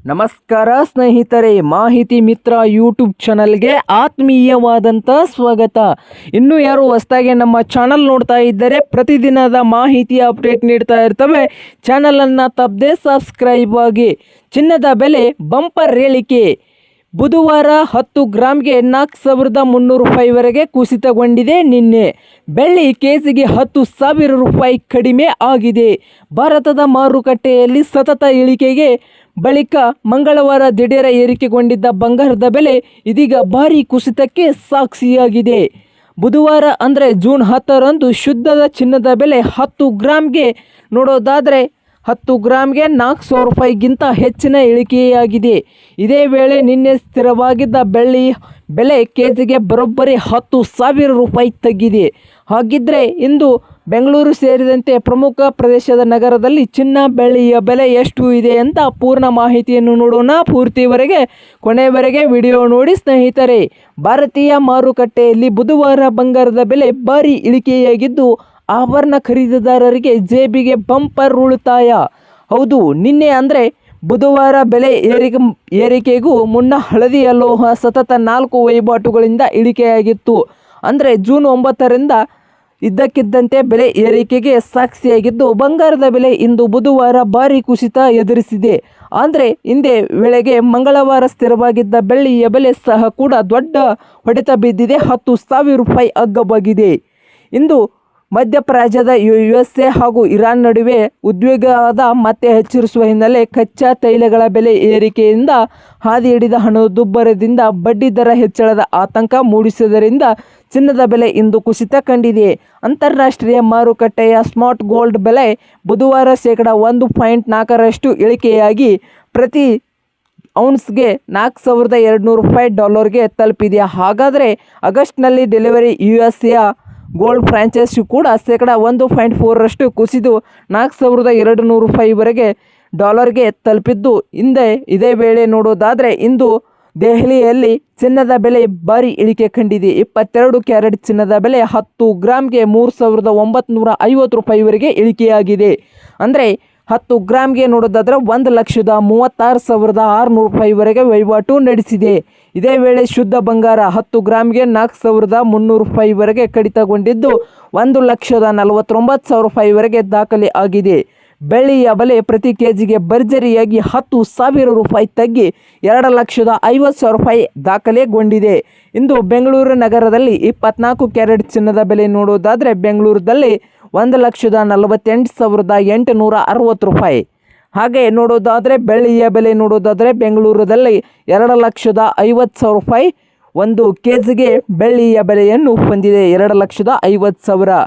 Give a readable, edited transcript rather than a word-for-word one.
ನಮಸ್ಕಾರ ಸ್ನೇಹಿತರೆ, ಮಾಹಿತಿ ಮಿತ್ರ ಯೂಟ್ಯೂಬ್ ಚಾನಲ್ಗೆ ಆತ್ಮೀಯವಾದಂಥ ಸ್ವಾಗತ. ಇನ್ನೂ ಯಾರು ಹೊಸದಾಗಿ ನಮ್ಮ ಚಾನಲ್ ನೋಡ್ತಾ ಇದ್ದರೆ ಪ್ರತಿದಿನದ ಮಾಹಿತಿ ಅಪ್ಡೇಟ್ ನೀಡ್ತಾ ಇರ್ತವೆ. ಚಾನಲನ್ನು ತಪ್ಪದೆ ಸಬ್ಸ್ಕ್ರೈಬ್ ಆಗಿ. ಚಿನ್ನದ ಬೆಲೆ ಬಂಪರ್ ಏಳಿಕೆ. ಬುಧವಾರ 10 ಗ್ರಾಮ್ಗೆ 4,300 ರೂಪಾಯಿವರೆಗೆ ಕುಸಿತಗೊಂಡಿದೆ. ನಿನ್ನೆ ಬೆಳ್ಳಿ ಕೆಜಿಗೆ 10,000 ರೂಪಾಯಿ ಕಡಿಮೆ ಆಗಿದೆ. ಭಾರತದ ಮಾರುಕಟ್ಟೆಯಲ್ಲಿ ಸತತ ಇಳಿಕೆಗೆ ಬಳಿಕ ಮಂಗಳವಾರ ದಿಢೀರ ಏರಿಕೆಗೊಂಡಿದ್ದ ಬಂಗಾರದ ಬೆಲೆ ಇದೀಗ ಭಾರೀ ಕುಸಿತಕ್ಕೆ ಸಾಕ್ಷಿಯಾಗಿದೆ. ಬುಧವಾರ ಅಂದರೆ ಜೂನ್ 10ರಂದು ಶುದ್ಧದ ಚಿನ್ನದ ಬೆಲೆ 10 ಗ್ರಾಮ್ಗೆ ನೋಡೋದಾದರೆ 10 ಗ್ರಾಮ್ಗೆ 4,000 ರೂಪಾಯಿಗಿಂತ ಹೆಚ್ಚಿನ ಇಳಿಕೆಯಾಗಿದೆ. ಇದೇ ವೇಳೆ ನಿನ್ನೆ ಸ್ಥಿರವಾಗಿದ್ದ ಬೆಳ್ಳಿ ಬೆಲೆ ಕೆಜಿಗೆ ಬರೋಬ್ಬರಿ 10,000 ರೂಪಾಯಿ ತಗ್ಗಿದೆ. ಹಾಗಿದ್ರೆ ಇಂದು ಬೆಂಗಳೂರು ಸೇರಿದಂತೆ ಪ್ರಮುಖ ಪ್ರದೇಶದ ನಗರದಲ್ಲಿ ಚಿನ್ನ ಬೆಳ್ಳಿಯ ಬೆಲೆ ಎಷ್ಟು ಇದೆ ಅಂತ ಪೂರ್ಣ ಮಾಹಿತಿಯನ್ನು ನೋಡೋಣ. ಪೂರ್ತಿವರೆಗೆ ಕೊನೆಯವರೆಗೆ ವಿಡಿಯೋ ನೋಡಿ ಸ್ನೇಹಿತರೆ. ಭಾರತೀಯ ಮಾರುಕಟ್ಟೆಯಲ್ಲಿ ಬುಧವಾರ ಬಂಗಾರದ ಬೆಲೆ ಭಾರಿ ಇಳಿಕೆಯಾಗಿದ್ದು ಆಭರಣ ಖರೀದಿದಾರರಿಗೆ ಜೇಬಿಗೆ ಬಂಪರ್ ಉಳಿತಾಯ. ಹೌದು, ನಿನ್ನೆ ಅಂದರೆ ಬುಧವಾರ ಬೆಲೆ ಏರಿಕೆಗೂ ಮುನ್ನ ಹಳದಿಯ ಲೋಹ ಸತತ 4 ವಹಿವಾಟುಗಳಿಂದ ಇಳಿಕೆಯಾಗಿತ್ತು. ಅಂದರೆ ಜೂನ್ 9ರಿಂದ ಇದ್ದಕ್ಕಿದ್ದಂತೆ ಬೆಲೆ ಏರಿಕೆಗೆ ಸಾಕ್ಷಿಯಾಗಿದ್ದು ಬಂಗಾರದ ಬೆಲೆ ಇಂದು ಬುಧವಾರ ಭಾರಿ ಕುಸಿತ ಎದುರಿಸಿದೆ. ಅಂದರೆ ಇಂದೇ ವೇಳೆಗೆ ಮಂಗಳವಾರ ಸ್ಥಿರವಾಗಿದ್ದ ಬೆಳ್ಳಿಯ ಬೆಲೆ ಸಹ ಕೂಡ ದೊಡ್ಡ ಹೊಡೆತ ಬಿದ್ದಿದೆ. 10,000 ರೂಪಾಯಿ ಅಗ್ಗವಾಗಿದೆ. ಇಂದು ಮಧ್ಯಪ್ರಾಚ್ಯದ USA ಹಾಗೂ ಇರಾನ್ ನಡುವೆ ಉದ್ವಿಗ್ನವಾದ ಮತ್ತೆ ಹೆಚ್ಚಿರಿಸುವ ಹಿನ್ನೆಲೆ ಕಚ್ಚಾ ತೈಲಗಳ ಬೆಲೆ ಏರಿಕೆಯಿಂದ ಹಾದಿ ಹಿಡಿದ ಹಣದುಬ್ಬರದಿಂದ ಬಡ್ಡಿ ದರ ಹೆಚ್ಚಳದ ಆತಂಕ ಮೂಡಿಸಿದ್ದರಿಂದ ಚಿನ್ನದ ಬೆಲೆ ಇಂದು ಕುಸಿತ ಕಂಡಿದೆ. ಅಂತಾರಾಷ್ಟ್ರೀಯ ಮಾರುಕಟ್ಟೆಯ ಸ್ಪಾಟ್ ಗೋಲ್ಡ್ ಬೆಲೆ ಬುಧವಾರ ಶೇಕಡ 1.4ರಷ್ಟು ಇಳಿಕೆಯಾಗಿ ಪ್ರತಿ ಔನ್ಸ್ಗೆ 4,200 ರೂಪಾಯಿ ಡಾಲರ್ಗೆ ತಲುಪಿದೆ. ಹಾಗಾದರೆ ಆಗಸ್ಟ್ನಲ್ಲಿ ಡೆಲಿವರಿ USA ಗೋಲ್ಡ್ ಫ್ರಾಂಚೈಸಿ ಕೂಡ ಶೇಕಡ 1.4ರಷ್ಟು ಕುಸಿದು 4,200 ರೂಪಾಯಿವರೆಗೆ ಡಾಲರ್ಗೆ ತಲುಪಿದ್ದು. ಇದೇ ವೇಳೆ ನೋಡೋದಾದರೆ ಇಂದು ದೆಹಲಿಯಲ್ಲಿ ಚಿನ್ನದ ಬೆಲೆ ಭಾರಿ ಇಳಿಕೆ ಕಂಡಿದೆ. 22 ಕ್ಯಾರೆಟ್ ಚಿನ್ನದ ಬೆಲೆ 10 ಗ್ರಾಮ್ಗೆ 3,950 ರೂಪಾಯಿವರೆಗೆ ಇಳಿಕೆಯಾಗಿದೆ. ಅಂದರೆ 10 ಗ್ರಾಮ್ಗೆ ನೋಡೋದಾದರೆ 1,36,600 ರೂಪಾಯಿವರೆಗೆ ವಹಿವಾಟು ನಡೆಸಿದೆ. ಇದೇ ವೇಳೆ ಶುದ್ಧ ಬಂಗಾರ 10 ಗ್ರಾಮ್ಗೆ 4,300 ರೂಪಾಯಿವರೆಗೆ ಕಡಿತಗೊಂಡಿದ್ದು 1,49,000 ರೂಪಾಯಿವರೆಗೆ ದಾಖಲೆ ಆಗಿದೆ. ಬೆಳ್ಳಿಯ ಬೆಲೆ ಪ್ರತಿ ಕೆಜಿಗೆ ಭರ್ಜರಿಯಾಗಿ 10,000 ರೂಪಾಯಿ ತಗ್ಗಿ 2,50,000 ರೂಪಾಯಿ ದಾಖಲೆಗೊಂಡಿದೆ. ಇಂದು ಬೆಂಗಳೂರು ನಗರದಲ್ಲಿ 24 ಕ್ಯಾರೆಟ್ ಚಿನ್ನದ ಬೆಲೆ ನೋಡೋದಾದರೆ ಬೆಂಗಳೂರಲ್ಲಿ 1,48,860 ರೂಪಾಯಿ. ಹಾಗೆ ನೋಡೋದಾದರೆ ಬೆಳ್ಳಿಯ ಬೆಲೆ ನೋಡೋದಾದರೆ ಬೆಂಗಳೂರಲ್ಲಿ 2,50,000 ರೂಪಾಯಿ. 1 ಕೆಜಿಗೆ ಬೆಳ್ಳಿಯ ಬೆಲೆಯನ್ನು ಹೊಂದಿದೆ 2,50,000.